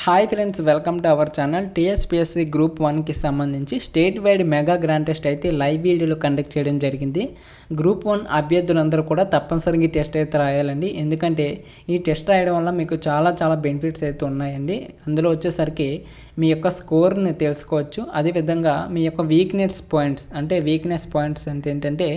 Hi friends, welcome to our channel. TSPSC group 1కి సంబంధించి state wide mega grand test అయితే live వీడియోలో conduct చేయడం జరిగింది. గ్రూప్ 1 అభ్యర్థులందరూ కూడా తప్పనిసరిగా ఈ టెస్ట్ అయితే రాయాలండి. ఎందుకంటే ఈ టెస్ట్ రాయడం వల్ల మీకు చాలా బెనిఫిట్స్ అయితే ఉన్నాయండి. అందులో వచ్చేసరికి మీ యొక్క స్కోర్ని తెలుసుకోవచ్చు. అదేవిధంగా మీ యొక్క వీక్నెస్ పాయింట్స్ అంటే ఏంటంటే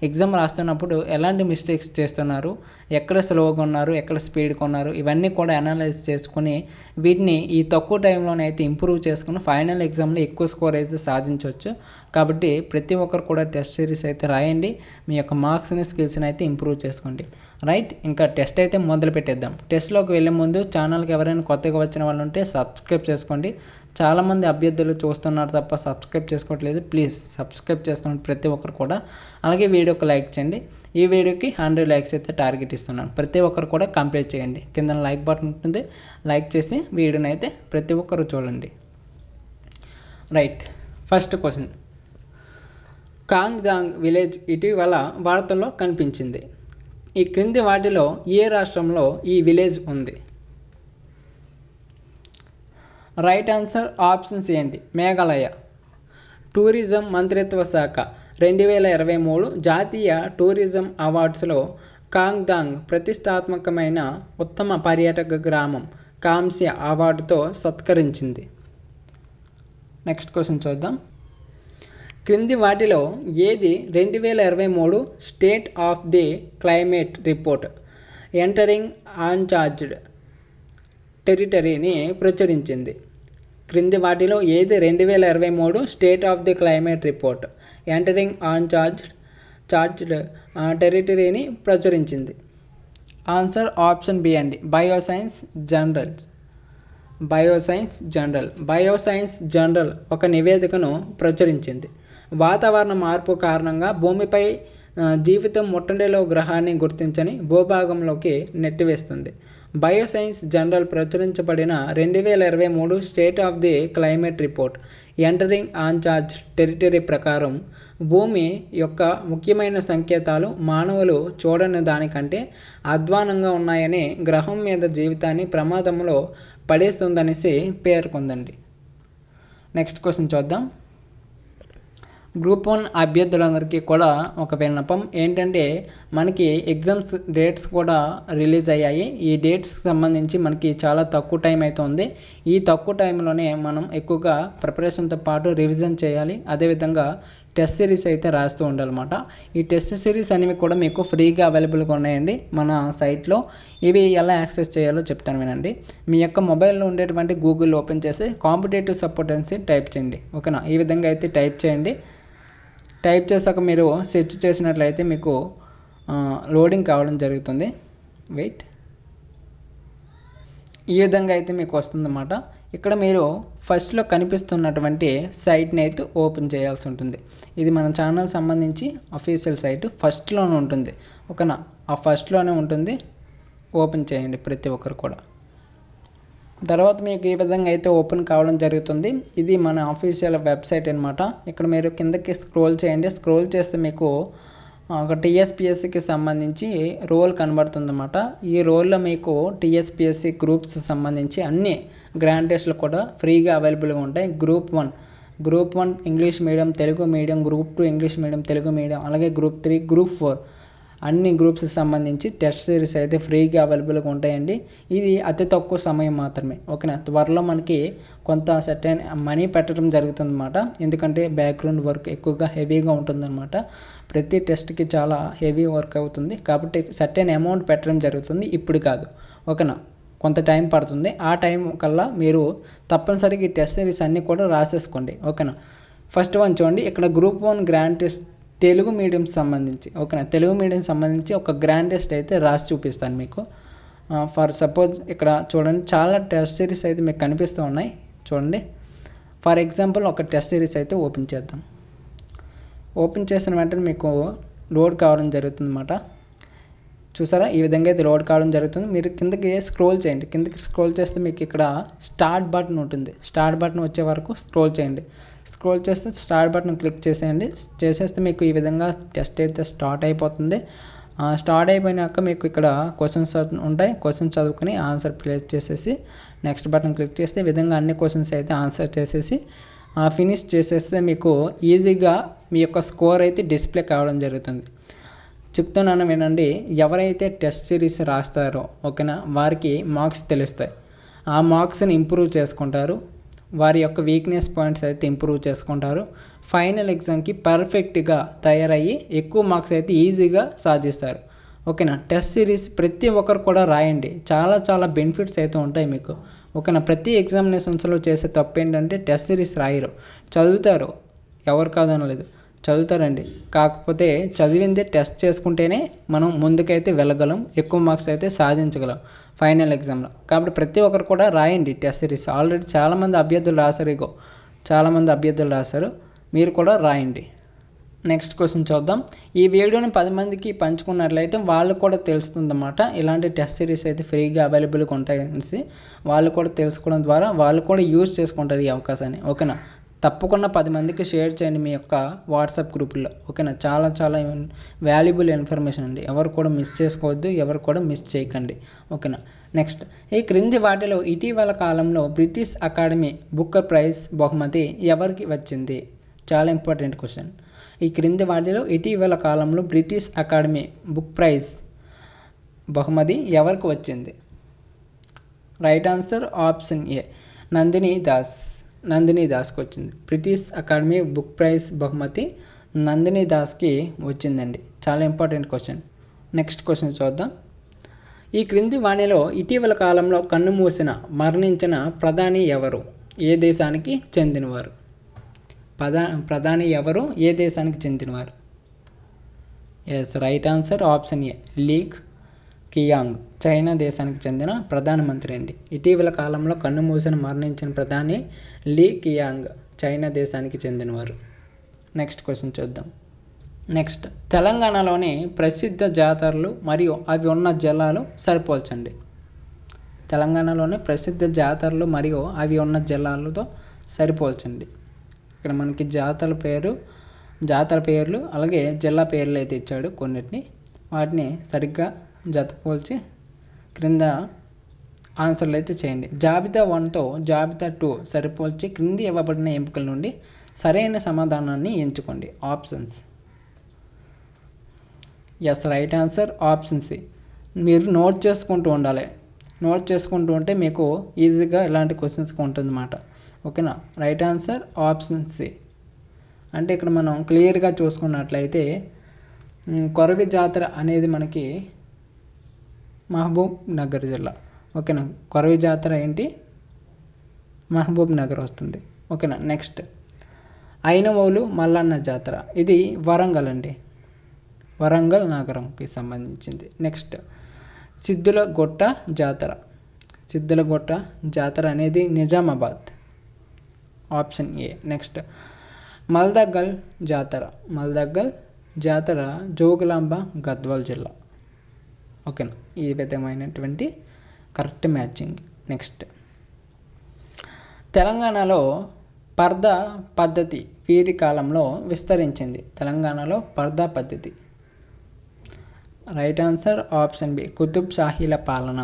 ఎగ్జామ్ రాస్తున్నప్పుడు ఎలాంటి మిస్టేక్స్ చేస్తున్నారు, ఎక్కడ స్లోగా ఉన్నారు, ఎక్కడ స్పీడ్గా ఉన్నారు, ఇవన్నీ కూడా అనలైజ్ చేసుకుని వీటిని ఈ తక్కువ టైంలోనే అయితే ఇంప్రూవ్ చేసుకుని ఫైనల్ ఎగ్జామ్లో ఎక్కువ స్కోర్ అయితే సాధించవచ్చు. కాబట్టి ప్రతి ఒక్కరు కూడా టెస్ట్ సిరీస్ అయితే రాయండి. మీ యొక్క మార్క్స్ని, స్కిల్స్ని అయితే ఇంప్రూవ్ చేసుకోండి. రైట్, ఇంకా టెస్ట్ అయితే మొదలు పెట్టేద్దాం. టెస్ట్లోకి వెళ్ళే ముందు ఛానల్కి ఎవరైనా కొత్తగా వచ్చిన వాళ్ళు ఉంటే సబ్స్క్రైబ్ చేసుకోండి. చాలామంది అభ్యర్థులు చూస్తున్నారు తప్ప సబ్స్క్రైబ్ చేసుకోవట్లేదు. ప్లీజ్ సబ్స్క్రైబ్ చేసుకోండి ప్రతి ఒక్కరు కూడా. అలాగే వీడియోకి లైక్ చేయండి. ఈ వీడియోకి 100 లైక్స్ అయితే టార్గెట్ ఇస్తున్నాను. ప్రతి ఒక్కరు కూడా కంప్లీట్ చేయండి. కింద లైక్ బటన్ ఉంటుంది, లైక్ చేసి వీడియోని అయితే ప్రతి ఒక్కరు చూడండి. Right, first question. Kongthong village ఇటీవల వార్తల్లో కనిపించింది. ఈ క్రింది వాటిలో ఏ రాష్ట్రంలో ఈ విలేజ్ ఉంది? రైట్ ఆన్సర్ ఆప్షన్స్ ఏంటి? మేఘాలయ. టూరిజం మంత్రిత్వ శాఖ 2023 జాతీయ టూరిజం అవార్డ్స్లో కాంగ్దాంగ్ ప్రతిష్టాత్మకమైన ఉత్తమ పర్యాటక గ్రామం కాంస్య అవార్డుతో సత్కరించింది. నెక్స్ట్ క్వశ్చన్ చూద్దాం. క్రింది వాటిలో ఏది 2023 state of the climate report entering uncharted టెరిటరీని ప్రచురించింది? క్రింది వాటిలో ఏది 2023 state of the climate report entering charted టెరిటరీని ప్రచురించింది? ఆన్సర్ ఆప్షన్ బి అండి, బయోసైన్స్ జర్నల్ ఒక నివేదికను ప్రచురించింది. వాతావరణ మార్పు కారణంగా భూమిపై జీవితం ముట్టడిలో గ్రహాన్ని గుర్తించని భూభాగంలోకి నెట్టివేస్తుంది. బయోసైన్స్ జర్నల్ ప్రచురించబడిన 2023 state of the climate report entering uncharted territory ప్రకారం భూమి యొక్క ముఖ్యమైన సంకేతాలు మానవులు చూడని దానికంటే అధ్వానంగా ఉన్నాయని, గ్రహం మీద జీవితాన్ని ప్రమాదంలో పడేస్తుందనేసి పేర్కొందండి. నెక్స్ట్ క్వశ్చన్ చూద్దాం. గ్రూప్ 1 అభ్యర్థులందరికీ కూడా ఒక విన్నపం ఏంటంటే, మనకి ఎగ్జామ్స్ డేట్స్ కూడా రిలీజ్ అయ్యాయి. ఈ డేట్స్కి సంబంధించి మనకి చాలా తక్కువ టైం అయితే ఉంది. ఈ తక్కువ టైంలోనే మనం ఎక్కువగా ప్రిపరేషన్తో పాటు రివిజన్ చేయాలి. అదేవిధంగా టెస్ట్ సిరీస్ అయితే రాస్తూ ఉండాలన్నమాట. ఈ టెస్ట్ సిరీస్ అనేవి కూడా మీకు ఫ్రీగా అవైలబుల్గా ఉన్నాయండి మన సైట్లో. ఇవి ఎలా యాక్సెస్ చేయాలో చెప్తాను వినండి. మీ యొక్క మొబైల్లో ఉండేటువంటి గూగుల్ ఓపెన్ చేసి కాంపిటేటివ్ సపోర్టెన్సీ టైప్ చేయండి. ఓకేనా, ఈ విధంగా అయితే టైప్ చేయండి. టైప్ చేశాక మీరు సెర్చ్ చేసినట్లయితే మీకు లోడింగ్ కావడం జరుగుతుంది. వెయిట్, ఈ విధంగా అయితే మీకు వస్తుందన్నమాట. ఇక్కడ మీరు ఫస్ట్లో కనిపిస్తున్నటువంటి సైట్ని అయితే ఓపెన్ చేయాల్సి ఉంటుంది. ఇది మన ఛానల్ సంబంధించి అఫీషియల్ సైట్ ఫస్ట్లోనే ఉంటుంది. ఓకేనా, ఆ ఫస్ట్లోనే ఉంటుంది. ఓపెన్ చేయండి ప్రతి ఒక్కరు కూడా. తర్వాత మీకు ఈ విధంగా అయితే ఓపెన్ కావడం జరుగుతుంది. ఇది మన అఫీషియల్ వెబ్సైట్ అనమాట. ఇక్కడ మీరు కిందకి స్క్రోల్ చేయండి. స్క్రోల్ చేస్తే మీకు ఒక టీఎస్పీఎస్సీకి సంబంధించి రోల్ కనబడుతుందన్నమాట. ఈ రోల్లో మీకు టీఎస్పీఎస్సీ గ్రూప్స్ సంబంధించి అన్ని గ్రాండ్ టెస్ట్లు కూడా ఫ్రీగా అవైలబుల్గా ఉంటాయి. Group 1 English medium, Telugu medium, group 2 English medium, Telugu medium, అలాగే గ్రూప్ 3, గ్రూప్ 4 అన్ని గ్రూప్స్కి సంబంధించి టెస్ట్ సిరీస్ అయితే ఫ్రీగా అవైలబుల్గా ఉంటాయండి. ఇది అతి తక్కువ సమయం మాత్రమే. ఓకేనా, త్వరలో మనకి కొంత సర్టెన్ మనీ పెట్టడం జరుగుతుందన్నమాట. ఎందుకంటే బ్యాక్గ్రౌండ్ వర్క్ ఎక్కువగా హెవీగా ఉంటుందన్నమాట. ప్రతి టెస్ట్కి చాలా హెవీ వర్క్ అవుతుంది. కాబట్టి సర్టెన్ అమౌంట్ పెట్టడం జరుగుతుంది. ఇప్పుడు కాదు, ఓకేనా, కొంత టైం పడుతుంది. ఆ టైం కల్లా మీరు తప్పనిసరిగా ఈ టెస్ట్ సిరీస్ అన్నీ కూడా రాసేసుకోండి. ఓకేనా, ఫస్ట్ వన్ చూడండి. ఇక్కడ group 1 grand test Telugu medium సంబంధించి, ఓకేనా, తెలుగు మీడియం సంబంధించి ఒక గ్రాండ్ టెస్ట్ అయితే రాసి చూపిస్తాను మీకు. ఫర్ సపోజ్ ఇక్కడ చూడండి, చాలా టెస్ట్ సిరీస్ అయితే మీకు కనిపిస్తూ ఉన్నాయి. చూడండి, ఫర్ ఎగ్జాంపుల్ ఒక టెస్ట్ సిరీస్ అయితే ఓపెన్ చేద్దాం. ఓపెన్ చేసిన వెంటనే మీకు లోడ్ కావడం జరుగుతుంది అన్నమాట. చూసారా, ఈ విధంగా అయితే లోడ్ కావడం జరుగుతుంది. మీరు కిందకి స్క్రోల్ చేయండి. కిందకి స్క్రోల్ చేస్తే మీకు ఇక్కడ స్టార్ట్ బటన్ ఉంటుంది. స్టార్ట్ బటన్ వచ్చే వరకు స్క్రోల్ చేయండి. స్క్రోల్ చేస్తే స్టార్ట్ బటన్ క్లిక్ చేసేయండి. చేసేస్తే మీకు ఈ విధంగా టెస్ట్ అయితే స్టార్ట్ అయిపోతుంది. స్టార్ట్ అయిపోయినాక మీకు ఇక్కడ క్వశ్చన్స్ ఉంటాయి. క్వశ్చన్స్ చదువుకొని ఆన్సర్ ప్లేస్ చేసేసి నెక్స్ట్ బటన్ క్లిక్ చేస్తే ఈ విధంగా అన్ని క్వశ్చన్స్ అయితే ఆన్సర్ చేసేసి ఫినిష్ చేసేస్తే మీకు ఈజీగా మీ యొక్క స్కోర్ అయితే డిస్ప్లే కావడం జరుగుతుంది. చెప్తున్నాను వినండి. ఎవరైతే టెస్ట్ సిరీస్ రాస్తారో ఓకేనా, వారికి మార్క్స్ తెలుస్తాయి. ఆ మార్క్స్ని ఇంప్రూవ్ చేసుకుంటారు. వారి యొక్క వీక్నెస్ పాయింట్స్ అయితే ఇంప్రూవ్ చేసుకుంటారు. ఫైనల్ ఎగ్జామ్కి పర్ఫెక్ట్గా తయారయ్యి ఎక్కువ మార్క్స్ అయితే ఈజీగా సాధిస్తారు. ఓకేనా. టెస్ట్ సిరీస్ ప్రతి ఒక్కరు కూడా రాయండి. చాలా చాలా బెనిఫిట్స్ అయితే ఉంటాయి మీకు. ఓకేనా. ప్రతి ఎగ్జామినేషన్స్లో చేసే తప్పు ఏంటంటే టెస్ట్ సిరీస్ రాయరు, చదువుతారు. ఎవరు కాదనలేదు, చదువుతారండి. కాకపోతే చదివిందే టెస్ట్ చేసుకుంటేనే మనం ముందుకైతే వెళ్ళగలం, ఎక్కువ మార్క్స్ అయితే సాధించగలం ఫైనల్ ఎగ్జామ్లో. కాబట్టి ప్రతి ఒక్కరు కూడా రాయండి టెస్ట్ సిరీస్. ఆల్రెడీ చాలామంది అభ్యర్థులు రాశారు, చాలామంది అభ్యర్థులు రాశారు, మీరు కూడా రాయండి. నెక్స్ట్ క్వశ్చన్ చూద్దాం. ఈ వీడియోని 10 మందికి పంచుకున్నట్లయితే వాళ్ళు కూడా తెలుస్తుందన్నమాట. ఇలాంటి టెస్ట్ సిరీస్ అయితే ఫ్రీగా అవైలబుల్గా ఉంటాయనేసి వాళ్ళు కూడా తెలుసుకోవడం ద్వారా వాళ్ళు కూడా యూజ్ చేసుకుంటారు ఈ అవకాశాన్ని. ఓకేనా. తప్పకుండా 10 మందికి షేర్ చేయండి మీ యొక్క వాట్సాప్ గ్రూపుల్లో. ఓకేనా. చాలా చాలా వాల్యుబుల్ ఇన్ఫర్మేషన్ అండి. ఎవరు కూడా మిస్ చేసుకోవద్దు, ఎవరు కూడా మిస్ చేయకండి. ఓకేనా. నెక్స్ట్, ఈ క్రింది వాటిలో ఇటీవల కాలంలో బ్రిటిష్ అకాడమీ బుక్కర్ ప్రైజ్ బహుమతి ఎవరికి వచ్చింది? చాలా ఇంపార్టెంట్ క్వశ్చన్. ఈ క్రింది వాటిలో ఇటీవల కాలంలో బ్రిటిష్ అకాడమీ బుక్ ప్రైజ్ బహుమతి ఎవరికి వచ్చింది? Right answer option A, Nandini దాస్కి వచ్చింది. బ్రిటిష్ అకాడమీ బుక్ ప్రైజ్ బహుమతి నందిని దాస్కి వచ్చిందండి. చాలా ఇంపార్టెంట్ క్వశ్చన్. నెక్స్ట్ క్వశ్చన్ చూద్దాం. ఈ క్రింది వాణిలో ఇటీవల కాలంలో కన్నుమూసిన మరణించిన ప్రధాని ఎవరు? ఏ దేశానికి చెందినవారు? ప్రధాని ఎవరు? ఏ దేశానికి చెందినవారు? Yes, right answer option A, Li Keqiang. China దేశానికి చెందిన ప్రధానమంత్రి అండి. ఇటీవల కాలంలో కన్నుమూసిన మరణించిన ప్రధాని లీ కియాంగ్, చైనా దేశానికి చెందినవారు. నెక్స్ట్ క్వశ్చన్ చూద్దాం. నెక్స్ట్, తెలంగాణలోని ప్రసిద్ధ జాతరలు మరియు అవి ఉన్న జిల్లాలు సరిపోల్చండి. తెలంగాణలోని ప్రసిద్ధ జాతరలు మరియు అవి ఉన్న జిల్లాలతో సరిపోల్చండి. ఇక్కడ మనకి జాతర పేర్లు అలాగే జిల్లా పేర్లు అయితే ఇచ్చాడు కొన్నిటిని. వాటిని సరిగ్గా జతపోల్చి క్రింద ఆన్సర్లు అయితే చేయండి. జాబితా 1తో జాబితా 2 సరిపోల్చి క్రింది ఇవ్వబడిన ఎంపికల నుండి సరైన సమాధానాన్ని ఎంచుకోండి. Options. Yes, right answer option C. మీరు నోట్ చేసుకుంటూ ఉండాలి. నోట్ చేసుకుంటూ ఉంటే మీకు ఈజీగా ఇలాంటి క్వశ్చన్స్కి ఉంటుందన్నమాట. ఓకేనా. Right answer option C. అంటే ఇక్కడ మనం క్లియర్గా చూసుకున్నట్లయితే కొరవి జాతర అనేది మనకి మహబూబ్ నగర్ జిల్లా. ఓకేనా. కొరవి జాతర ఏంటి? మహబూబ్ నగర్ వస్తుంది. ఓకేనా. నెక్స్ట్, ఐనవోలు మల్లన్న జాతర, ఇది వరంగల్ అండి, వరంగల్ నగరంకి సంబంధించింది. నెక్స్ట్, సిద్ధులగుట్ట జాతర అనేది నిజామాబాద్, ఆప్షన్ ఏ. నెక్స్ట్, మల్దగల్ జాతర జోగులాంబ గద్వాల్ జిల్లా. ఓకేనా. ఈ విధమైనటువంటి కరెక్ట్ మ్యాచింగ్. నెక్స్ట్, తెలంగాణలో పర్దా పద్ధతి వీరి కాలంలో విస్తరించింది. తెలంగాణలో పర్దా పద్ధతి. Right answer option B, Qutub షాహీల పాలన.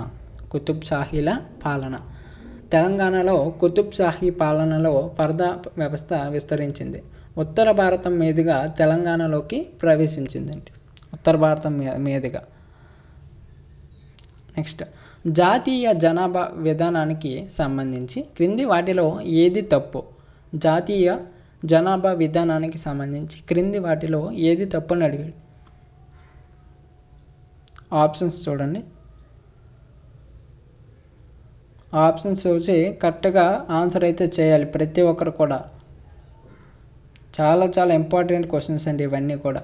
తెలంగాణలో కుతుబ్ షాహీ పాలనలో పర్దా వ్యవస్థ విస్తరించింది. ఉత్తర భారతం మీదుగా తెలంగాణలోకి ప్రవేశించిందండి. ఉత్తర భారతం మీదుగా. నెక్స్ట్, జాతీయ జనాభా విధానానికి సంబంధించి క్రింది వాటిలో ఏది తప్పు? జాతీయ జనాభా విధానానికి సంబంధించి క్రింది వాటిలో ఏది తప్పు అని అడిగాడు. ఆప్షన్స్ చూడండి. ఆప్షన్స్ చూసి కరెక్ట్గా ఆన్సర్ అయితే చేయాలి ప్రతి ఒక్కరు కూడా. చాలా చాలా ఇంపార్టెంట్ క్వశ్చన్స్ అండి ఇవన్నీ కూడా.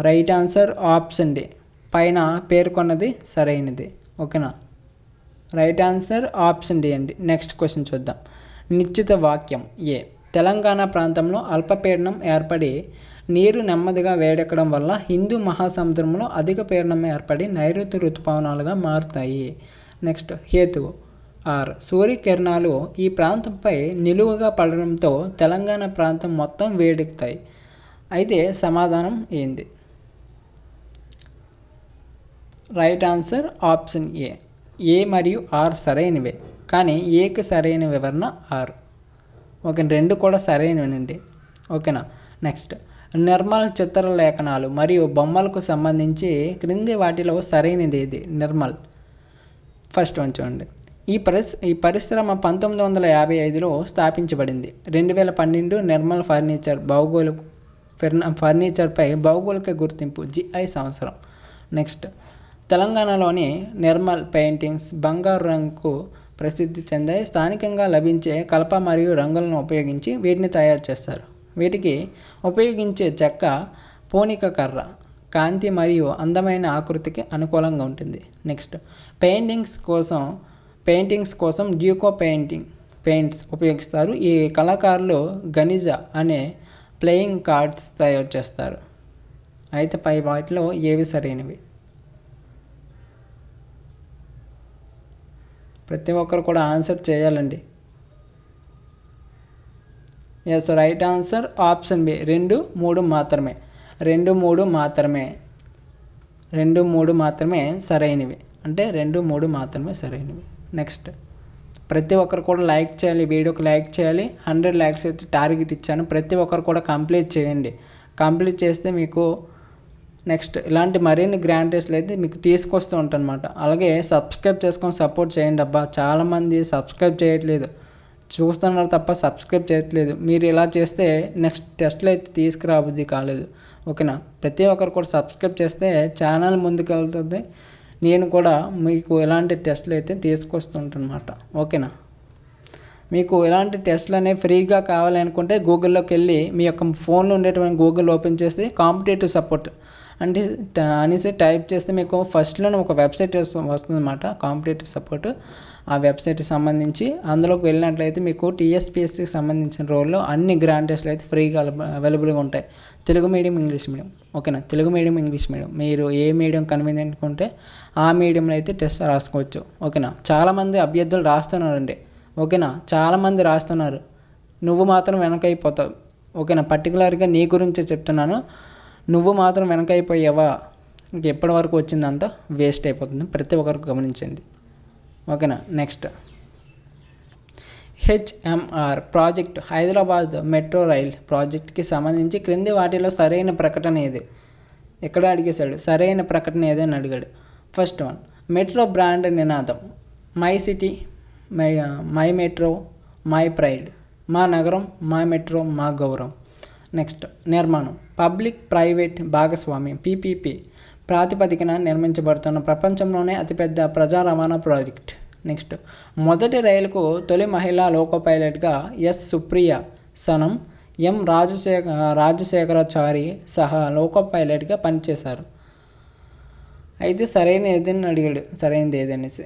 రైట్ ఆన్సర్ ఆప్షన్ డి, పైన పేర్కొన్నది సరైనది. ఓకేనా. రైట్ ఆన్సర్ ఆప్షన్ డి అండి. నెక్స్ట్ క్వశ్చన్ చూద్దాం. నిశ్చిత వాక్యం ఏ, తెలంగాణ ప్రాంతంలో అల్పపీడనం ఏర్పడి నీరు నెమ్మదిగా వేడెక్కడం వల్ల హిందూ మహాసముద్రంలో అధిక పీడనం ఏర్పడి నైరుతి ఋతుపవనాలుగా మారుతాయి. నెక్స్ట్, హేతువు ఆర్, సూర్యకిరణాలు ఈ ప్రాంతంపై నిలువుగా పడడంతో తెలంగాణ ప్రాంతం మొత్తం వేడెక్కుతాయి. అయితే సమాధానం ఏంది? రైట్ ఆన్సర్ ఆప్షన్ ఏ మరియు ఆర్ సరైనవే, కానీ ఏకి సరైన వివరణ ఆర్. ఓకే, రెండు కూడా సరైనవేనండి. ఓకేనా. నెక్స్ట్, నిర్మల్ చిత్రలేఖనాలు మరియు బొమ్మలకు సంబంధించి క్రింది వాటిలో సరైనది ఏది? నిర్మల్. ఫస్ట్ వన్ చూడండి. ఈ పరిశ్రమ 1955లో స్థాపించబడింది. 2012 నిర్మల్ ఫర్నిచర్పై భౌగోళిక గుర్తింపు GI సంవత్సరం. నెక్స్ట్, తెలంగాణలోని నిర్మల్ పెయింటింగ్స్ బంగారు రంగుకు ప్రసిద్ధి చెందాయి. స్థానికంగా లభించే కలప మరియు రంగులను ఉపయోగించి వీటిని తయారు చేస్తారు. వీటికి ఉపయోగించే చెక్క పూనిక కర్ర కాంతి మరియు అందమైన ఆకృతికి అనుకూలంగా ఉంటుంది. నెక్స్ట్, పెయింటింగ్స్ కోసం డ్యూకో పెయింట్స్ ఉపయోగిస్తారు. ఈ కళాకారులు గనిజా అనే ప్లేయింగ్ కార్డ్స్ తయారు చేస్తారు. అయితే పై వాటిలో ఏవి సరైనవి? ప్రతి ఒక్కరు కూడా ఆన్సర్ చేయాలండి. Yes, right answer option B 2, 3 మాత్రమే. 2, 3 మాత్రమే సరైనవి. అంటే 2, 3 మాత్రమే సరైనవి. నెక్స్ట్, ప్రతి ఒక్కరు కూడా లైక్ చేయాలి, వీడియోకి లైక్ చేయాలి. 100 లైక్స్ అయితే టార్గెట్ ఇచ్చాను. ప్రతి ఒక్కరు కూడా కంప్లీట్ చేయండి. కంప్లీట్ చేస్తే మీకు నెక్స్ట్ ఇలాంటి మరిన్ని గ్రాండ్ టెస్ట్లు అయితే మీకు తీసుకొస్తూ ఉంటాను అనమాట. అలాగే సబ్స్క్రైబ్ చేసుకొని సపోర్ట్ చేయండి. అబ్బా, చాలామంది సబ్స్క్రైబ్ చేయట్లేదు, చూస్తున్నారు తప్ప సబ్స్క్రైబ్ చేయట్లేదు. మీరు ఇలా చేస్తే నెక్స్ట్ టెస్ట్లు అయితే తీసుకురాబుద్ది కాలేదు. ఓకేనా. ప్రతి ఒక్కరు కూడా సబ్స్క్రైబ్ చేస్తే ఛానల్ ముందుకు వెళ్తుంది. నేను కూడా మీకు ఇలాంటి టెస్ట్లు అయితే తీసుకొస్తుంటాను అనమాట. ఓకేనా. మీకు ఇలాంటి టెస్ట్లు అనేవి ఫ్రీగా కావాలి అనుకుంటే గూగుల్లోకి వెళ్ళి మీ యొక్క ఫోన్లో ఉండేటువంటి గూగుల్ ఓపెన్ చేసి కాంపిటేటివ్ సపోర్ట్ అనేసి టైప్ చేస్తే మీకు ఫస్ట్లోనే ఒక వెబ్సైట్ వస్తుందన్నమాట, కాంపిటేటివ్ సపోర్ట్. ఆ వెబ్సైట్కి సంబంధించి అందులోకి వెళ్ళినట్లయితే మీకు TSPSCకి సంబంధించిన రోల్లో అన్ని గ్రాండ్ టెస్ట్లు అయితే ఫ్రీగా అవైలబుల్గా ఉంటాయి. Telugu medium, English medium. ఓకేనా. తెలుగు మీడియం, ఇంగ్లీష్ మీడియం, మీరు ఏ మీడియం కన్వీనియంట్గా ఉంటే ఆ మీడియంలో అయితే టెస్ట్ రాసుకోవచ్చు. ఓకేనా. చాలామంది అభ్యర్థులు రాస్తున్నారండి. ఓకేనా, చాలామంది రాస్తున్నారు. నువ్వు మాత్రం వెనకైపోతావు. ఓకేనా. పర్టికులర్గా నీ గురించే చెప్తున్నాను. నువ్వు మాత్రం వెనకైపోయావా, ఇంక ఎప్పటి వరకు వచ్చిందంతా వేస్ట్ అయిపోతుంది. ప్రతి ఒక్కరికి గమనించండి. ఓకేనా. Next, HMR project Hyderabad metro rail ప్రాజెక్ట్కి సంబంధించి క్రింది వాటిలో సరైన ప్రకటన ఏది? ఎక్కడ అడిగేశాడు, సరైన ప్రకటన ఏదని అడిగాడు. ఫస్ట్ వన్, మెట్రో బ్రాండ్ నినాదం my city, my metro, my pride. మా నగరం, మా మెట్రో, మా గౌరవం. నెక్స్ట్, నిర్మాణం పబ్లిక్ ప్రైవేట్ భాగస్వామ్యం PPP ప్రాతిపదికన నిర్మించబడుతున్న ప్రపంచంలోనే అతిపెద్ద ప్రజా రవాణా ప్రాజెక్ట్. నెక్స్ట్, మొదటి రైలుకు తొలి మహిళా లోకో పైలట్గా S సుప్రియ సనం M రాజశేఖరాచారి సహా లోకో పైలట్గా పనిచేశారు. అయితే సరైన ఏదని అడిగాడు, సరైనది ఏదనేసి.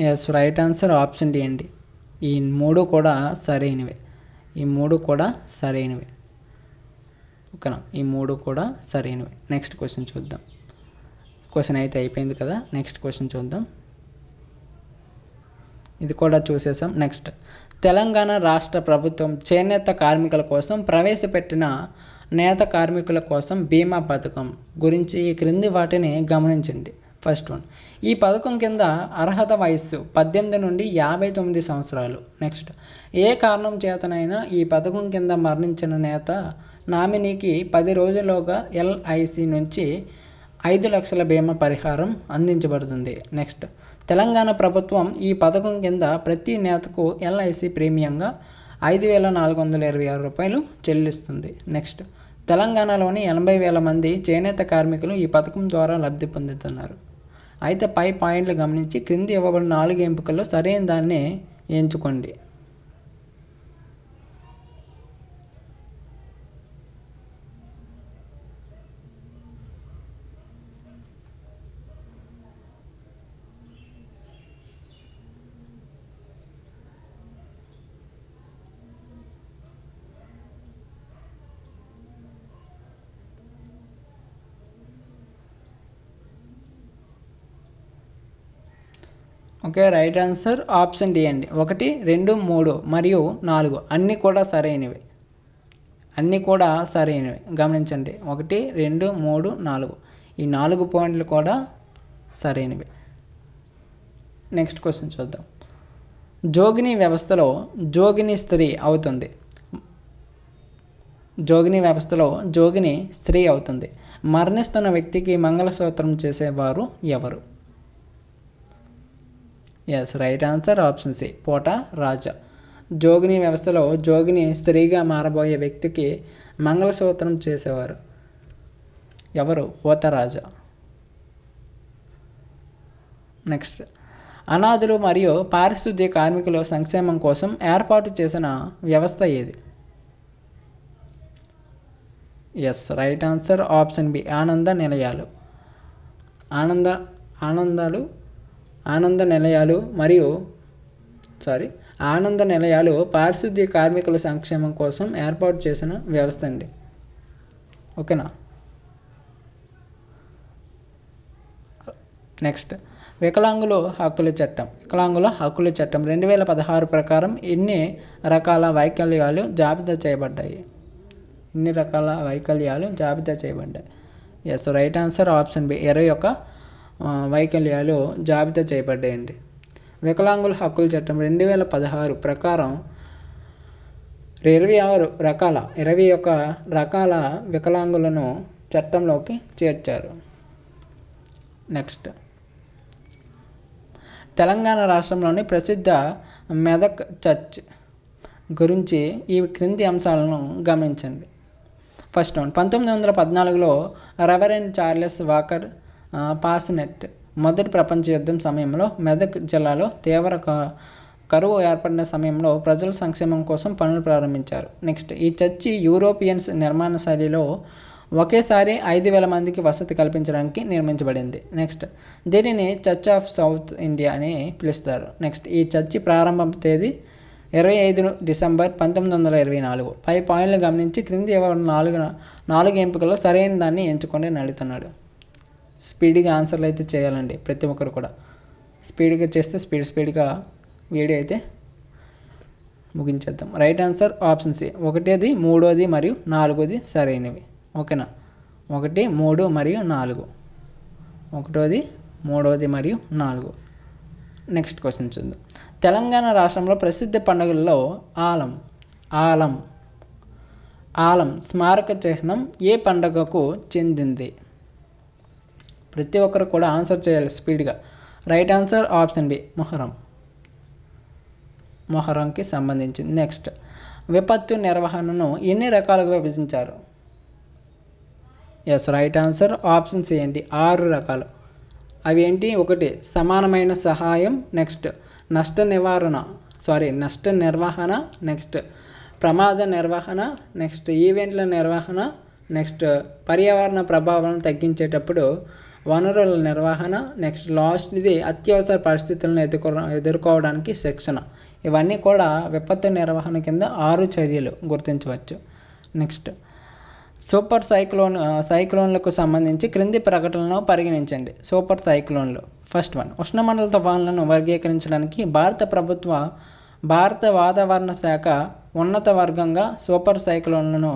Yes, right answer option D అండి. ఈ 3 కూడా సరైనవే. ఓకేనా. ఈ 3 కూడా సరైనవే. నెక్స్ట్ క్వశ్చన్ చూద్దాం. క్వశ్చన్ అయితే అయిపోయింది కదా. నెక్స్ట్ క్వశ్చన్ చూద్దాం. ఇది కూడా చూసేసాం. నెక్స్ట్, తెలంగాణ రాష్ట్ర ప్రభుత్వం చేనేత కార్మికుల కోసం ప్రవేశపెట్టిన నేత కార్మికుల కోసం బీమా పథకం గురించి ఈ క్రింది వాటిని గమనించండి. ఫస్ట్ వన్, ఈ పథకం కింద అర్హత వయస్సు 18 నుండి 59 సంవత్సరాలు. నెక్స్ట్, ఏ కారణం చేతనైనా ఈ పథకం కింద మరణించిన నేత నామినీకి 10 రోజుల్లోగా LIC నుంచి 5 లక్షల బీమా పరిహారం అందించబడుతుంది. నెక్స్ట్, తెలంగాణ ప్రభుత్వం ఈ పథకం కింద ప్రతి నేతకు LIC ప్రీమియంగా 5,426 రూపాయలు చెల్లిస్తుంది. నెక్స్ట్, తెలంగాణలోని 80,000 మంది చేనేత కార్మికులు ఈ పథకం ద్వారా లబ్ధి పొందుతున్నారు. అయితే పై పాయింట్లు గమనించి క్రింది ఇవ్వబడిన 4 ఎంపికల్లో సరైన దాన్ని ఎంచుకోండి. Okay, right answer option D అండి. 1, 2, 3 మరియు 4 అన్నీ కూడా సరైనవి. అన్నీ కూడా సరైనవి. గమనించండి, 1 2 3 4 ఈ 4 పాయింట్లు కూడా సరైనవి. నెక్స్ట్ క్వశ్చన్ చూద్దాం. జోగిని వ్యవస్థలో జోగిని స్త్రీ అవుతుంది. జోగిని వ్యవస్థలో జోగిని స్త్రీ అవుతుంది. మరణిస్తున్న వ్యక్తికి మంగళసూత్రం చేసేవారు ఎవరు? Yes, right answer option C, Pota Raja. జోగిని వ్యవస్థలో జోగిని స్త్రీగా మారబోయే వ్యక్తికి మంగళసూత్రం చేసేవారు ఎవరు? పోతరాజా. నెక్స్ట్, అనాథులు మరియు పారిశుద్ధ్య కార్మికుల సంక్షేమం కోసం ఏర్పాటు చేసిన వ్యవస్థ ఏది? Yes, right answer option B, ఆనంద నిలయాలు. ఆనంద నిలయాలు పారిశుద్ధ్య కార్మికుల సంక్షేమం కోసం ఏర్పాటు చేసిన వ్యవస్థ అండి. ఓకేనా? నెక్స్ట్, వికలాంగుల హక్కుల చట్టం. 2016 ప్రకారం ఎన్ని రకాల వైకల్యాలు జాబితా చేయబడ్డాయి? Yes, right answer option B, 21 వైకల్యాలు జాబితా చేయబడ్డాయండి. వికలాంగుల హక్కుల చట్టం 2016 ప్రకారం 21 రకాల వికలాంగులను చట్టంలోకి చేర్చారు. నెక్స్ట్, తెలంగాణ రాష్ట్రంలోని ప్రసిద్ధ మెదక్ చర్చ్ గురించి ఈ క్రింది అంశాలను గమనించండి. ఫస్ట్ వన్, 1914లో రెవరెండ్ చార్లెస్ వాకర్ పాస్నెట్ మొదటి ప్రపంచ యుద్ధం సమయంలో మెదక్ జిల్లాలో తీవ్ర కరువు ఏర్పడిన సమయంలో ప్రజల సంక్షేమం కోసం పనులు ప్రారంభించారు. నెక్స్ట్, ఈ చర్చి యూరోపియన్స్ నిర్మాణ శైలిలో ఒకేసారి 5,000 మందికి వసతి కల్పించడానికి నిర్మించబడింది. నెక్స్ట్, దీనిని చర్చ్ ఆఫ్ సౌత్ ఇండియా అని పిలుస్తారు. నెక్స్ట్, ఈ చర్చి ప్రారంభ తేదీ 25 డిసెంబర్ 1924. పై పాయింట్లు గమనించి క్రింది నాలుగు ఎంపికల్లో సరైన దాన్ని ఎంచుకొని అడుగుతున్నాడు. స్పీడ్గా ఆన్సర్లు అయితే చేయాలండి ప్రతి ఒక్కరు కూడా. స్పీడ్గా చేస్తే స్పీడ్గా వీడియో అయితే ముగించేద్దాం. రైట్ ఆన్సర్ ఆప్షన్ సి, 1, 3 మరియు 4 సరైనవి. ఓకేనా? 1, 3 మరియు 4. 1, 3 మరియు 4. నెక్స్ట్ క్వశ్చన్ చూద్దాం. తెలంగాణ రాష్ట్రంలో ప్రసిద్ధ పండుగల్లో ఆలం స్మారక చిహ్నం ఏ పండుగకు చెందింది? ప్రతి ఒక్కరు కూడా ఆన్సర్ చేయాలి స్పీడ్గా. రైట్ ఆన్సర్ ఆప్షన్ బి, మొహరంకి సంబంధించింది. నెక్స్ట్, విపత్తు నిర్వహణను ఎన్ని రకాలుగా విభజించారు? Yes, right answer option C ఏంటి, 6 రకాలు. అవి ఏంటి? 1, సమానమైన సహాయం. నెక్స్ట్, నష్ట నిర్వహణ. నెక్స్ట్, ప్రమాద నిర్వహణ. నెక్స్ట్, ఈవెంట్ల నిర్వహణ. నెక్స్ట్, పర్యావరణ ప్రభావాలను తగ్గించేటప్పుడు వనరుల నిర్వహణ. నెక్స్ట్, లాస్ట్ది అత్యవసర పరిస్థితులను ఎదుర్కోవడానికి శిక్షణ. ఇవన్నీ కూడా విపత్తు నిర్వహణ కింద 6 చర్యలు గుర్తించవచ్చు. నెక్స్ట్, సూపర్ సైక్లోన్లకు సంబంధించి క్రింది ప్రకటనలను పరిగణించండి. సూపర్ సైక్లోన్లు. ఫస్ట్ వన్, ఉష్ణమండల తుఫాన్లను వర్గీకరించడానికి భారత వాతావరణ శాఖ ఉన్నత వర్గంగా సూపర్ సైక్లోన్లను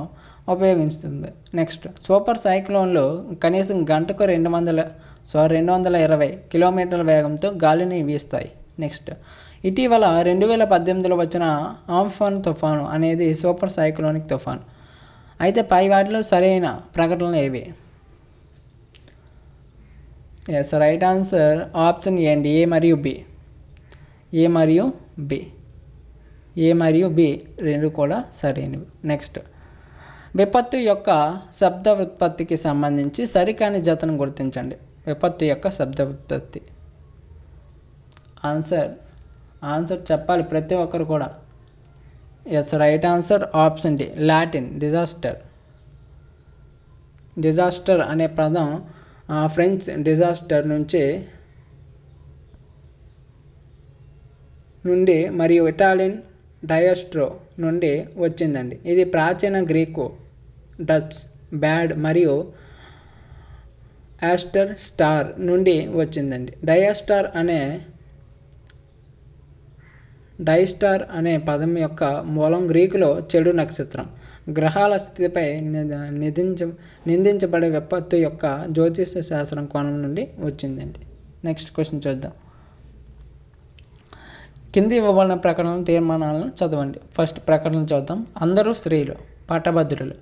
ఉపయోగిస్తుంది. నెక్స్ట్, సూపర్ సైక్లోన్లు కనీసం గంటకు 220 కిలోమీటర్ల వేగంతో గాలిని వీస్తాయి. నెక్స్ట్, ఇటీవల 2018లో వచ్చిన ఆంఫాన్ తుఫాను అనేది సూపర్ సైక్లోనిక్ తుఫాను. అయితే పై వాటిలో సరైన ప్రకటనలు ఏవి? Yes, right answer option A అండి, ఏ మరియు బి 2 కూడా సరైనవి. నెక్స్ట్, విపత్తు యొక్క శబ్ద ఉత్పత్తికి సంబంధించి సరికాని జతను గుర్తించండి. విపత్తు యొక్క శబ్ద ఉత్పత్తి. ఆన్సర్ చెప్పాలి ప్రతి ఒక్కరు కూడా. Yes, right answer option D, Latin disaster అనే పదం ఫ్రెంచ్ డిజాస్టర్ నుండి మరియు ఇటాలియన్ డయాస్ట్రో నుండి వచ్చిందండి. ఇది ప్రాచీన గ్రీకు, డచ్ బ్యాడ్ మరియు యాస్టర్ స్టార్ నుండి వచ్చిందండి. డైస్టార్ అనే పదం యొక్క మూలం గ్రీకులో చెడు నక్షత్రం గ్రహాల స్థితిపై నిందించబడే విపత్తు యొక్క జ్యోతిష శాస్త్రం కోణం నుండి వచ్చిందండి. నెక్స్ట్ క్వశ్చన్ చూద్దాం. కింది ఇవ్వబడిన ప్రకటన తీర్మానాలను చదవండి. ఫస్ట్ ప్రకటన చూద్దాం. అందరూ స్త్రీలు పట్టభద్రులు.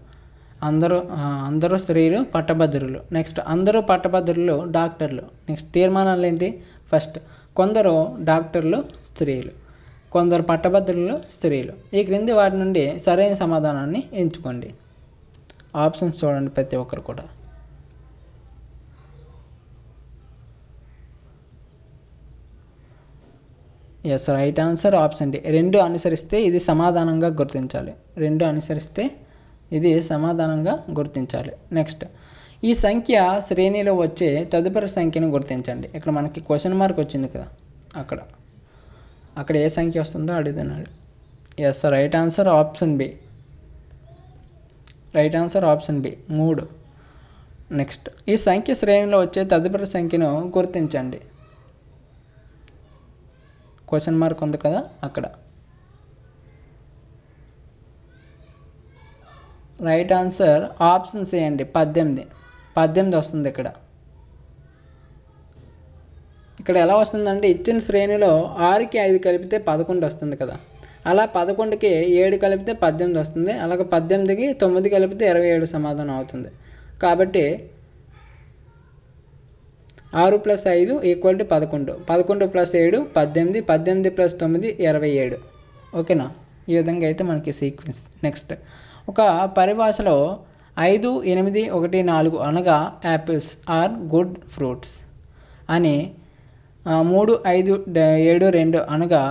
అందరూ స్త్రీలు పట్టభద్రులు. నెక్స్ట్ అందరూ పట్టభద్రులు డాక్టర్లు. నెక్స్ట్ తీర్మానాలు ఏంటి? ఫస్ట్ కొందరు డాక్టర్లు స్త్రీలు, కొందరు పట్టభద్రులు స్త్రీలు. ఈ క్రింది వాటి నుండి సరైన సమాధానాన్ని ఎంచుకోండి. ఆప్షన్స్ చూడండి ప్రతి ఒక్కరు కూడా. Yes, right answer option D. రెండు అనుసరిస్తే ఇది సమాధానంగా గుర్తించాలి. రెండు అనుసరిస్తే ఇది సమాధానంగా గుర్తించాలి. నెక్స్ట్ ఈ సంఖ్య శ్రేణిలో వచ్చే తదుపరి సంఖ్యను గుర్తించండి. ఇక్కడ మనకి క్వశ్చన్ మార్క్ వచ్చింది కదా, అక్కడ ఏ సంఖ్య వస్తుందో అడుగుతున్నాడు. Yes, right answer option B. Right answer option B 3. Next ఈ సంఖ్య శ్రేణిలో వచ్చే తదుపరి సంఖ్యను గుర్తించండి. క్వశ్చన్ మార్క్ ఉంది కదా అక్కడ. రైట్ ఆన్సర్ ఆప్షన్ సి అండి, 18 వస్తుంది ఇక్కడ. ఇక్కడ ఎలా వస్తుందంటే ఇచ్చిన శ్రేణిలో 6కి 5 కలిపితే 11 వస్తుంది కదా, అలా 11కి 7 కలిపితే 18 వస్తుంది. అలాగే 18కి 9 కలిపితే 27 సమాధానం అవుతుంది. కాబట్టి 6 + 5 = 11, 11 + 7 18, 18 + 9 27. ఓకేనా? ఈ విధంగా అయితే మనకి సీక్వెన్స్. నెక్స్ట్ ఒక పరిభాషలో 5, 8, 1, 4 అనగా యాపిల్స్ ఆర్ గుడ్ ఫ్రూట్స్ అని, 3, 5, 7, 2 అనగా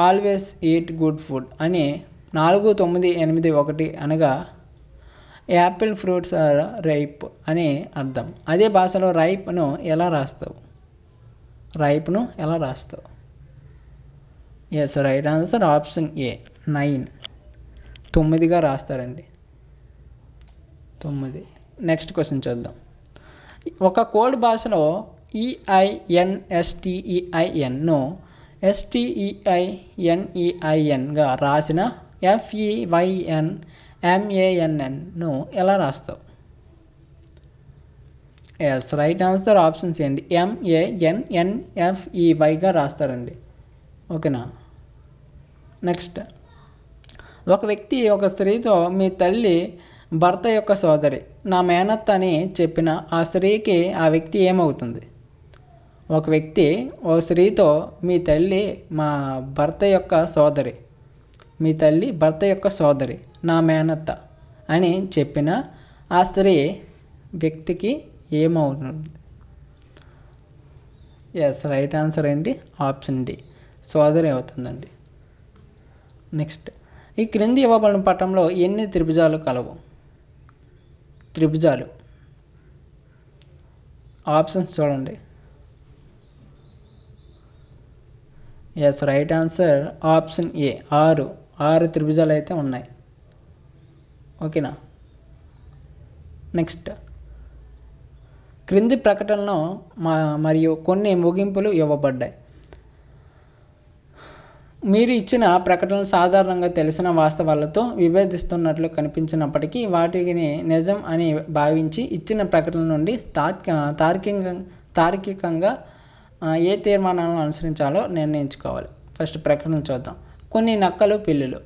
ఆల్వేస్ ఈట్ గుడ్ ఫుడ్ అని, 4, 9, 8, 1 అనగా యాపిల్ ఫ్రూట్స్ ఆర్ రైప్ అని అర్థం. అదే భాషలో రైప్ను ఎలా రాస్తావు? Yes, right answer option A 9, 9గా రాస్తారండి, 9. నెక్స్ట్ క్వశ్చన్ చూద్దాం. ఒక కోడ్ భాషలో EINSTEINను STEINEINగా రాసిన FEYNMANNను ఎలా రాస్తావు? Yes, right answer option C అండి, MANNFEYగా రాస్తారండి. ఓకేనా? నెక్స్ట్ ఒక వ్యక్తి ఒక స్త్రీతో మీ తల్లి భర్త యొక్క సోదరి, నా మేనత్త అని చెప్పిన ఆ స్త్రీకి ఆ వ్యక్తి ఏమవుతుంది? ఒక వ్యక్తి ఓ స్త్రీతో మీ తల్లి భర్త యొక్క సోదరి నా మేనత్త అని చెప్పిన ఆ స్త్రీ వ్యక్తికి ఏమవుతుంది? ఎస్, రైట్ ఆన్సర్ ఏంటి? ఆప్షన్ డి, సోదరి అవుతుందండి. నెక్స్ట్ ఈ క్రింది ఇవ్వబడిన పటంలో ఎన్ని త్రిభుజాలు కలవు? ఆప్షన్స్ చూడండి. Yes, right answer option A 6 త్రిభుజాలు అయితే ఉన్నాయి. ఓకేనా? నెక్స్ట్ క్రింది ప్రకటనలో మరియు కొన్ని ముగింపులు ఇవ్వబడ్డాయి. మీరు ఇచ్చిన ప్రకటనలు సాధారణంగా తెలిసిన వాస్తవాలతో విభేదిస్తున్నట్లు కనిపించినప్పటికీ వాటిని నిజం అని భావించి ఇచ్చిన ప్రకటనల నుండి తార్కికంగా ఏ తీర్మానాలను అనుసరించాలో నిర్ణయించుకోవాలి. ఫస్ట్ ప్రకటన చూద్దాం. కొన్ని నక్కలు పిల్లులు,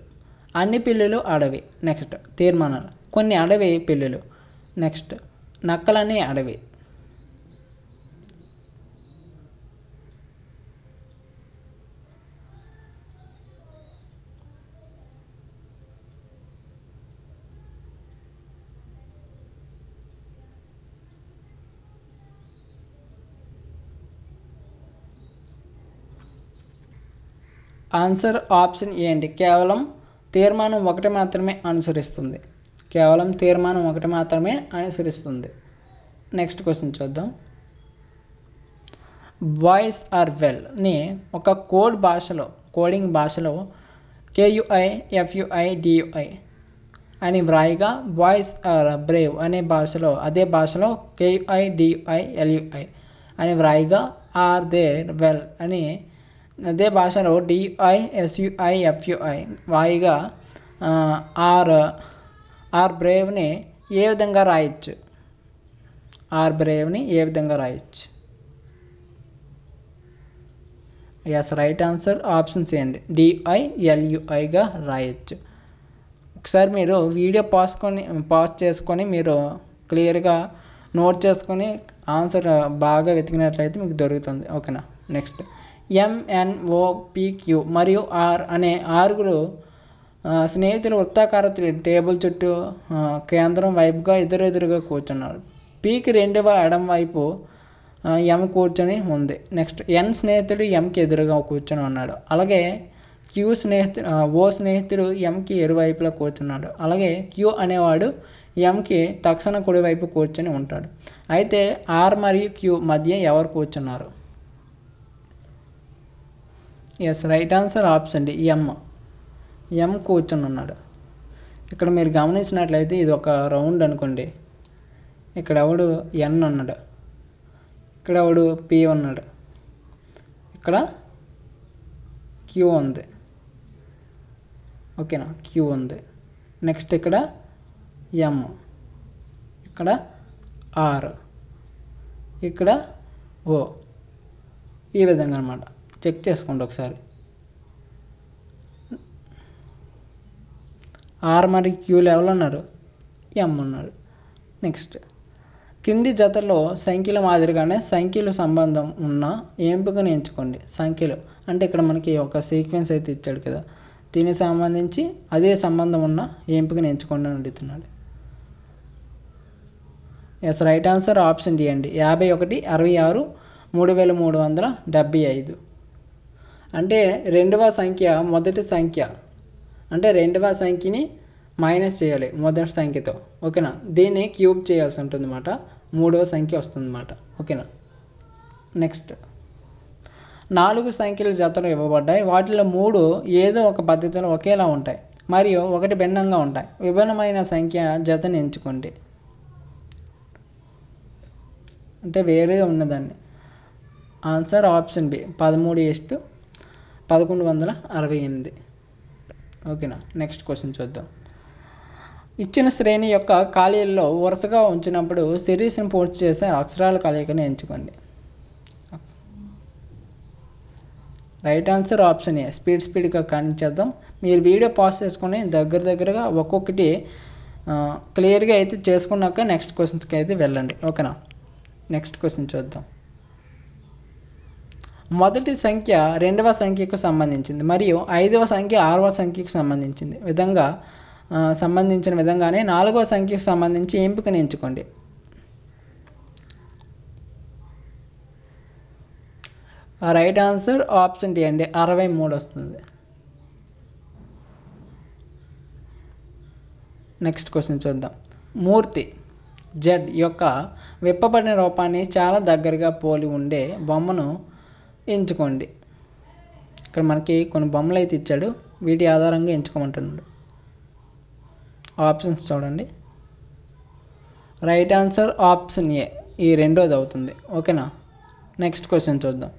అన్ని పిల్లులు అడవి. నెక్స్ట్ తీర్మానాలు, కొన్ని అడవి పిల్లులు. నెక్స్ట్ నక్కలని అడవి. ఆన్సర్ ఆప్షన్ ఏ అండి, కేవలం తీర్మానం ఒకటి మాత్రమే అనుసరిస్తుంది. నెక్స్ట్ క్వశ్చన్ చూద్దాం. బాయ్స్ ఆర్ వెల్ని ఒక కోడింగ్ భాషలో KUIFUIDUI అని వ్రాయగా, బాయ్స్ ఆర్ బ్రేవ్ అదే భాషలో KUIDUILUI అని వ్రాయగా, ఆర్ దేర్ వెల్ అని అదే భాషలో DISUIFUI వాయిగా, ఆర్ ఆర్ బ్రేవ్ని ఏ విధంగా రాయొచ్చు? ఆర్ బ్రేవ్ని ఏ విధంగా రాయొచ్చు? Yes, right answer option C అండి, DILUIగా రాయొచ్చు. ఒకసారి మీరు వీడియో పాజ్ చేసుకొని మీరు క్లియర్గా నోట్ చేసుకొని ఆన్సర్ బాగా వెతికినట్లయితే మీకు దొరుకుతుంది. ఓకేనా. నెక్స్ట్, MNOPQ మరియు ఆర్ అనే ఆరుగురు స్నేహితులు వృత్తాకార టేబుల్ చుట్టూ కేంద్రం వైపుగా ఎదురెదురుగా కూర్చున్నారు. పీకి రెండవ ఎడం వైపు ఎం కూర్చొని ఉంది. నెక్స్ట్, ఎన్ స్నేహితుడు ఎంకి ఎదురుగా కూర్చొని ఉన్నాడు. అలాగే ఓ స్నేహితుడు ఎంకి ఇరువైపులా కూర్చున్నాడు. అలాగే క్యూ అనేవాడు ఎంకి తక్షణ కుడివైపు కూర్చొని ఉంటాడు. అయితే ఆర్ మరియు క్యూ మధ్య ఎవరు కూర్చున్నారు? Yes, right answer option D, M కూర్చొని ఉన్నాడు. ఇక్కడ మీరు గమనించినట్లయితే ఇది ఒక రౌండ్ అనుకోండి. ఇక్కడ ఎవడు ఎన్ ఉన్నాడు, ఇక్కడ ఎవడు పి ఉన్నాడు, ఇక్కడ క్యూ ఉంది. ఓకేనా, క్యూ ఉంది. నెక్స్ట్ ఇక్కడ ఎం, ఇక్కడ ఆర్, ఇక్కడ ఓ. ఈ విధంగా అనమాట. చెక్ చేసుకోండి ఒకసారి. ఆర్ మరియు క్యూలు ఎవరు ఉన్నారు? ఎం ఉన్నాడు. నెక్స్ట్, కింది జతలో సంఖ్యల మాదిరిగానే సంఖ్యలు సంబంధం ఉన్న ఎంపికను ఎంచుకోండి. సంఖ్యలు అంటే ఇక్కడ మనకి ఒక సీక్వెన్స్ అయితే ఇచ్చాడు కదా, దీనికి సంబంధించి అదే సంబంధం ఉన్న ఎంపికను ఎంచుకోండి అని అడుగుతున్నాడు. Yes, right answer option D అండి, 51, 66, 3375. అంటే రెండవ సంఖ్య మొదటి సంఖ్య, అంటే రెండవ సంఖ్యని మైనస్ చేయాలి మొదటి సంఖ్యతో. ఓకేనా, దీన్ని క్యూబ్ చేయాల్సి ఉంటుంది అన్నమాట. మూడవ సంఖ్య వస్తుంది అన్నమాట. ఓకేనా. నెక్స్ట్, 4 సంఖ్యల జతలు ఇవ్వబడ్డాయి. వాటిలో 3 ఏదో ఒక పద్ధతిలో ఒకేలా ఉంటాయి మరియు 1 భిన్నంగా ఉంటాయి. విభిన్నమైన సంఖ్య జతని ఎంచుకోండి. అంటే వేరేగా ఉన్నదాన్ని. Answer option B, 13:1168. ఓకేనా. నెక్స్ట్ క్వశ్చన్ చూద్దాం. ఇచ్చిన శ్రేణి యొక్క ఖాళీల్లో వరుసగా ఉంచినప్పుడు సిరీస్ని పూర్తి చేసే అక్షరాల కలయికను ఎంచుకోండి. రైట్ ఆన్సర్ ఆప్షన్ ఏ, స్పీడ్గా కానిచ్చేద్దాం. మీరు వీడియో పాస్ చేసుకొని దగ్గరగా ఒక్కొక్కటి క్లియర్గా అయితే చేసుకున్నాక నెక్స్ట్ క్వశ్చన్స్కి అయితే వెళ్ళండి. ఓకేనా. నెక్స్ట్ క్వశ్చన్ చూద్దాం. మొదటి సంఖ్య రెండవ సంఖ్యకు సంబంధించింది మరియు 5వ సంఖ్య 6వ సంఖ్యకు సంబంధించిన విధంగానే 4వ సంఖ్యకు సంబంధించి ఎంపికను ఎంచుకోండి. రైట్ ఆన్సర్ ఆప్షన్ డి అండి, 63 వస్తుంది. నెక్స్ట్ క్వశ్చన్ చూద్దాం. మూర్తి జెడ్ యొక్క విప్పబడిన రూపాన్ని చాలా దగ్గరగా పోలి ఉండే బొమ్మను ఎంచుకోండి. ఇక్కడ మనకి కొన్ని బొమ్మలు అయితే ఇచ్చాడు, వీటి ఆధారంగా ఎంచుకోమంటున్నాడు. ఆప్షన్స్ చూడండి. రైట్ ఆన్సర్ ఆప్షన్ ఏ, ఈ రెండోది అవుతుంది. ఓకేనా. నెక్స్ట్ క్వశ్చన్ చూద్దాం.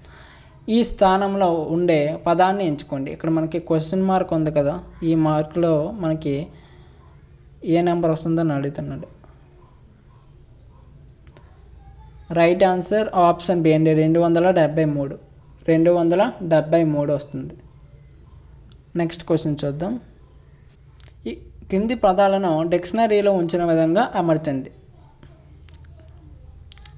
ఈ స్థానంలో ఉండే పదాన్ని ఎంచుకోండి. ఇక్కడ మనకి క్వశ్చన్ మార్క్ ఉంది కదా, ఈ మార్కులో మనకి ఏ నెంబర్ వస్తుందని అడుగుతున్నాడు. రైట్ ఆన్సర్ ఆప్షన్ బి అండి, 273. 273 వస్తుంది. నెక్స్ట్ క్వశ్చన్ చూద్దాం. ఈ కింది పదాలను డిక్షనరీలో ఉంచిన విధంగా అమర్చండి.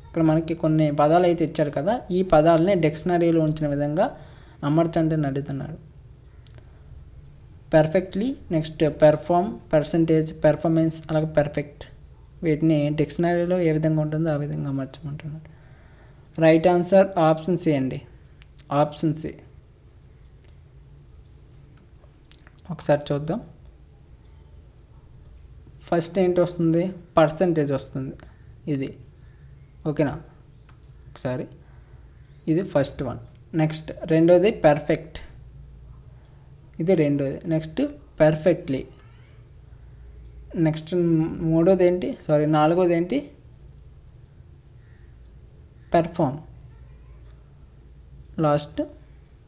ఇక్కడ మనకి కొన్ని పదాలు అయితే ఇచ్చారు కదా, ఈ పదాలని డిక్షనరీలో ఉంచిన విధంగా అమర్చండి అని అడుగుతున్నాడు. Perfectly, next perform, percentage, performance, అలాగే పర్ఫెక్ట్. వీటిని డిక్షనరీలో ఏ విధంగా ఉంటుందో ఆ విధంగా అమర్చమంటున్నాడు. రైట్ ఆన్సర్ ఆప్షన్ సి అండి, ఆప్షన్ సి. ఒకసారి చూద్దాం. ఫస్ట్ ఏంటి వస్తుంది? పర్సంటేజ్ వస్తుంది ఇది. ఓకేనా. ఒకసారి ఇది ఫస్ట్ వన్. నెక్స్ట్ రెండోది పర్ఫెక్ట్, ఇది రెండోది. Next perfectly. నెక్స్ట్ నాలుగోది ఏంటి? పెర్ఫామ్. Last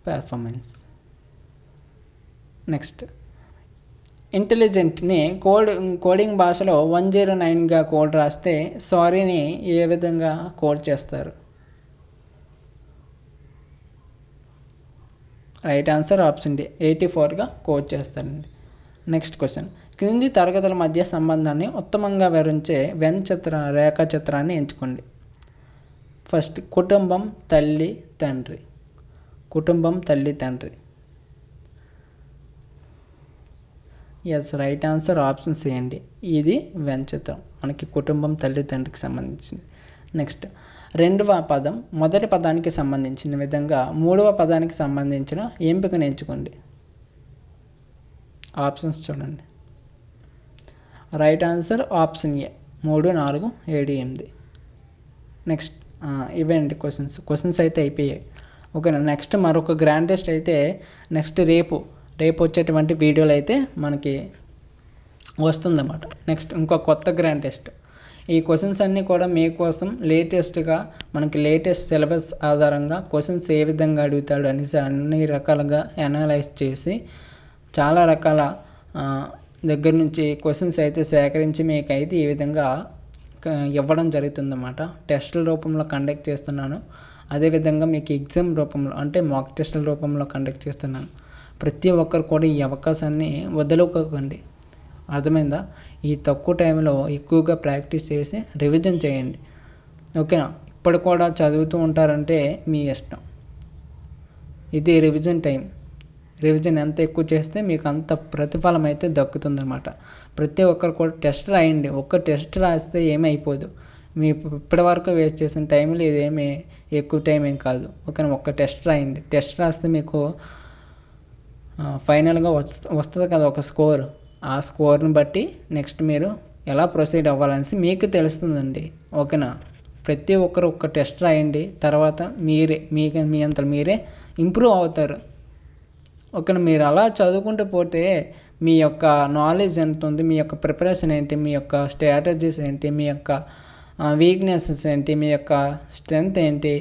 performance. నెక్స్ట్ ఇంటెలిజెంట్ని కోడింగ్ భాషలో 109గా కోడ్ రాస్తే సారీని ఏ విధంగా కోడ్ చేస్తారు? రైట్ ఆన్సర్ ఆప్షన్ డి 84గా కోడ్ చేస్తారండి. నెక్స్ట్ క్వశ్చన్, క్రింది తరగతుల మధ్య సంబంధాన్ని ఉత్తమంగా వివరించే వెన్ రేఖాచిత్రాన్ని ఎంచుకోండి. ఫస్ట్ కుటుంబం, తల్లి, తండ్రి. కుటుంబం, తల్లి, తండ్రి. Yes, right answer option C అండి. ఇది వెన్ చిత్రం, మనకి కుటుంబం, తల్లి, తండ్రికి సంబంధించింది. నెక్స్ట్, రెండవ పదం మొదటి పదానికి సంబంధించిన విధంగా మూడవ పదానికి సంబంధించిన ఎంపికను ఎంచుకోండి. ఆప్షన్స్ చూడండి. రైట్ ఆన్సర్ ఆప్షన్ ఏ 3, 4, 7, 8. నెక్స్ట్, ఇవేంటి క్వశ్చన్స్ అయితే అయిపోయాయి. ఓకేనా. నెక్స్ట్ మరొక గ్రాండ్ టెస్ట్ అయితే నెక్స్ట్ రేపు వచ్చేటువంటి వీడియోలు అయితే మనకి వస్తుందన్నమాట. నెక్స్ట్ ఇంకో కొత్త గ్రాండ్ టెస్ట్. ఈ క్వశ్చన్స్ అన్నీ కూడా మీకోసం లేటెస్ట్గా మనకి లేటెస్ట్ సిలబస్ ఆధారంగా క్వశ్చన్స్ ఏ విధంగా అడుగుతాడు అనేసి అన్ని రకాలుగా అనలైజ్ చేసి చాలా రకాల దగ్గర నుంచి క్వశ్చన్స్ అయితే సేకరించి మీకైతే ఈ విధంగా ఇవ్వడం జరుగుతుందన్నమాట. టెస్టుల రూపంలో కండక్ట్ చేస్తున్నాను. అదేవిధంగా మీకు ఎగ్జామ్ రూపంలో అంటే మాక్ టెస్టుల రూపంలో కండక్ట్ చేస్తున్నాను. ప్రతి ఒక్కరు కూడా ఈ అవకాశాన్ని వదులుకోకండి. అర్థమైందా? ఈ తక్కువ టైంలో ఎక్కువగా ప్రాక్టీస్ చేసి రివిజన్ చేయండి. ఓకేనా. ఇప్పుడు కూడా చదువుతూ ఉంటారంటే మీ ఇష్టం. ఇది రివిజన్ టైం. రివిజన్ ఎంత ఎక్కువ చేస్తే మీకు అంత ప్రతిఫలం అయితే దక్కుతుందన్నమాట. ప్రతి ఒక్కరు కూడా టెస్ట్ రాయండి. ఒక్క టెస్ట్ రాస్తే ఏమీ అయిపోదు. మీ ఇప్పటివరకు వేస్ట్ చేసిన టైంలో ఇదేమీ ఎక్కువ టైం ఏం కాదు. ఓకేనా. ఒక్క టెస్ట్ రాయండి. టెస్ట్ రాస్తే మీకు ఫైనల్గా వస్తుంది కదా ఒక స్కోర్. ఆ స్కోర్ని బట్టి నెక్స్ట్ మీరు ఎలా ప్రొసీడ్ అవ్వాలనేసి మీకు తెలుస్తుందండి. ఓకేనా. ప్రతి ఒక్కరు ఒక్క టెస్ట్ రాయండి. తర్వాత మీ అంతలో మీరే ఇంప్రూవ్ అవుతారు. ఓకేనా. మీరు అలా చదువుకుంటూ పోతే మీ యొక్క నాలెడ్జ్ ఎంత ఉంది, మీ యొక్క ప్రిపరేషన్ ఏంటి, మీ యొక్క స్ట్రాటజీస్ ఏంటి, మీ యొక్క వీక్నెసెస్ ఏంటి, మీ యొక్క స్ట్రెంగ్త్ ఏంటి,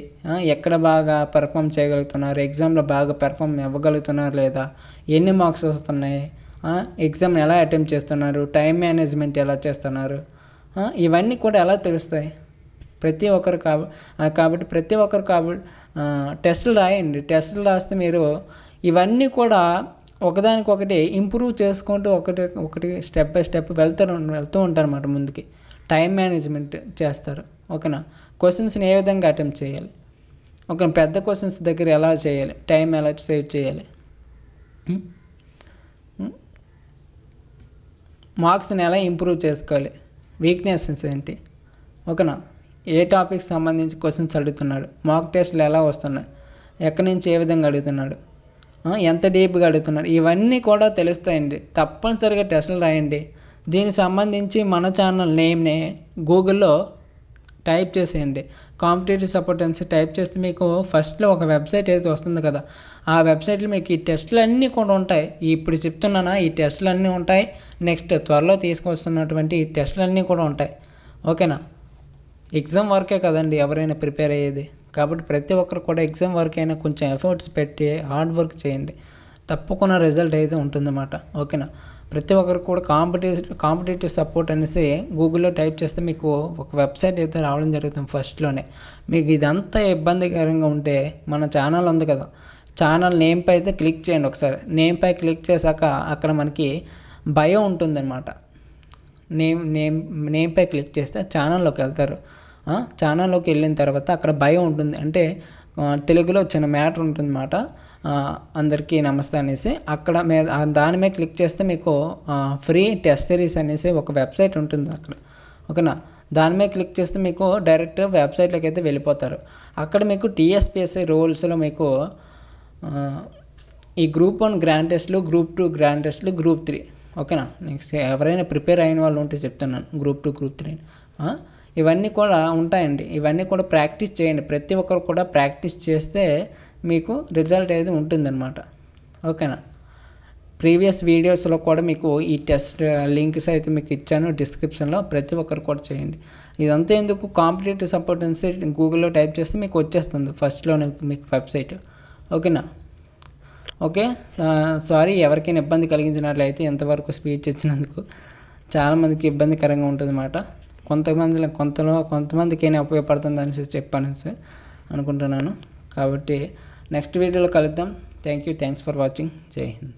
ఎక్కడ బాగా పెర్ఫామ్ చేయగలుగుతున్నారు, ఎగ్జామ్లో బాగా పెర్ఫామ్ ఇవ్వగలుగుతున్నారు లేదా, ఎన్ని మార్క్స్ వస్తున్నాయి, ఎగ్జామ్ని ఎలా అటెంప్ట్ చేస్తున్నారు, టైం మేనేజ్మెంట్ ఎలా చేస్తున్నారు, ఇవన్నీ కూడా ఎలా తెలుస్తాయి ప్రతి ఒక్కరు. కాబట్టి ప్రతి ఒక్కరు టెస్టులు రాయండి. టెస్టులు రాస్తే మీరు ఇవన్నీ కూడా ఒకదానికొకటి ఇంప్రూవ్ చేసుకుంటూ ఒకటి స్టెప్ బై స్టెప్ వెళ్తూ ఉంటారన్నమాట ముందుకి. టైం మేనేజ్మెంట్ చేస్తారు. ఓకేనా. క్వశ్చన్స్ని ఏ విధంగా అటెంప్ట్ చేయాలి, ఒక పెద్ద క్వశ్చన్స్ దగ్గర ఎలా చేయాలి, టైం ఎలా సేవ్ చేయాలి, మార్క్స్ని ఎలా ఇంప్రూవ్ చేసుకోవాలి, వీక్నెసెస్ ఏంటి. ఓకేనా. ఏ టాపిక్ సంబంధించి క్వశ్చన్స్ అడుగుతున్నాడు, మాక్ టెస్ట్లు ఎలా వస్తున్నాయి, ఎక్కడి నుంచి ఏ విధంగా అడుగుతున్నాడు, ఎంత డీప్గా అడుగుతున్నాడు, ఇవన్నీ కూడా తెలుస్తాయండి. తప్పనిసరిగా టెస్టులు రాయండి. దీనికి సంబంధించి మన ఛానల్ నేమ్ని గూగుల్లో టైప్ చేసేయండి. కాంపిటేటివ్ సపోర్ట్ అనేసి టైప్ చేస్తే మీకు ఫస్ట్లో ఒక వెబ్సైట్ అయితే వస్తుంది కదా, ఆ వెబ్సైట్లో మీకు ఈ టెస్టులు అన్నీ కూడా ఉంటాయి. ఇప్పుడు చెప్తున్నానా, ఈ టెస్టులు అన్నీ ఉంటాయి. నెక్స్ట్ త్వరలో తీసుకొస్తున్నటువంటి ఈ టెస్టులు అన్నీ కూడా ఉంటాయి. ఓకేనా. ఎగ్జామ్ వర్కే కదండి ఎవరైనా ప్రిపేర్ అయ్యేది. కాబట్టి ప్రతి ఒక్కరు కూడా ఎగ్జామ్ వర్క్ అయినా కొంచెం ఎఫర్ట్స్ పెట్టి హార్డ్ వర్క్ చేయండి. తప్పకుండా రిజల్ట్ అయితే ఉంటుందన్నమాట. ఓకేనా. ప్రతి ఒక్కరు కూడా కాంపిటేటివ్ సపోర్ట్ అనేసి గూగుల్లో టైప్ చేస్తే మీకు ఒక వెబ్సైట్ అయితే రావడం జరుగుతుంది ఫస్ట్లోనే. మీకు ఇదంతా ఇబ్బందికరంగా ఉంటే మన ఛానల్ ఉంది కదా, ఛానల్ నేమ్పై అయితే క్లిక్ చేయండి. ఒకసారి నేమ్పై క్లిక్ చేశాక అక్కడ మనకి బయో ఉంటుందన్నమాట. నేమ్పై క్లిక్ చేస్తే ఛానల్లోకి వెళ్తారు. ఛానల్లోకి వెళ్ళిన తర్వాత అక్కడ బయో ఉంటుంది. అంటే తెలుగులో చిన్న మ్యాటర్ ఉంటుందన్నమాట. అందరికీ నమస్తే అనేసి అక్కడ దాని మీద క్లిక్ చేస్తే మీకు ఫ్రీ టెస్ట్ సిరీస్ అనేసి ఒక వెబ్సైట్ ఉంటుంది అక్కడ. ఓకేనా. దాని మీద క్లిక్ చేస్తే మీకు డైరెక్ట్ వెబ్సైట్లోకి అయితే వెళ్ళిపోతారు. అక్కడ మీకు టీఎస్పీఎస్సీ రూల్స్లో మీకు ఈ గ్రూప్ 1 గ్రాండ్ టెస్ట్లు, గ్రూప్ 2 గ్రాండ్ టెస్ట్లు, గ్రూప్ 3. ఓకేనా. నెక్స్ట్ ఎవరైనా ప్రిపేర్ అయిన వాళ్ళు ఉంటే చెప్తున్నాను, గ్రూప్ 2 గ్రూప్ 3 ఇవన్నీ కూడా ఉంటాయండి. ఇవన్నీ కూడా ప్రాక్టీస్ చేయండి. ప్రతి ఒక్కరు కూడా ప్రాక్టీస్ చేస్తే మీకు రిజల్ట్ అయితే ఉంటుందన్నమాట. ఓకేనా. ప్రీవియస్ వీడియోస్లో కూడా మీకు ఈ టెస్ట్ లింక్స్ అయితే మీకు ఇచ్చాను డిస్క్రిప్షన్లో. ప్రతి ఒక్కరు కూడా చేయండి. ఇదంతా ఎందుకు, కాంపిటేటివ్ సపోర్ట్ అనేసి గూగుల్లో టైప్ చేస్తే మీకు వచ్చేస్తుంది ఫస్ట్లోనే మీకు వెబ్సైట్. ఓకేనా. ఓకే, సారీ ఎవరికైనా ఇబ్బంది కలిగించినట్లయితే ఎంతవరకు స్పీచ్ ఇచ్చినందుకు. చాలామందికి ఇబ్బందికరంగా ఉంటుంది అన్నమాట. కొంతమందికైనా ఉపయోగపడుతుంది అనేసి చెప్పాను అనుకుంటున్నాను. కాబట్టి నెక్స్ట్ వీడియోలో కలుద్దాం. Thanks for watching. జై హింద్.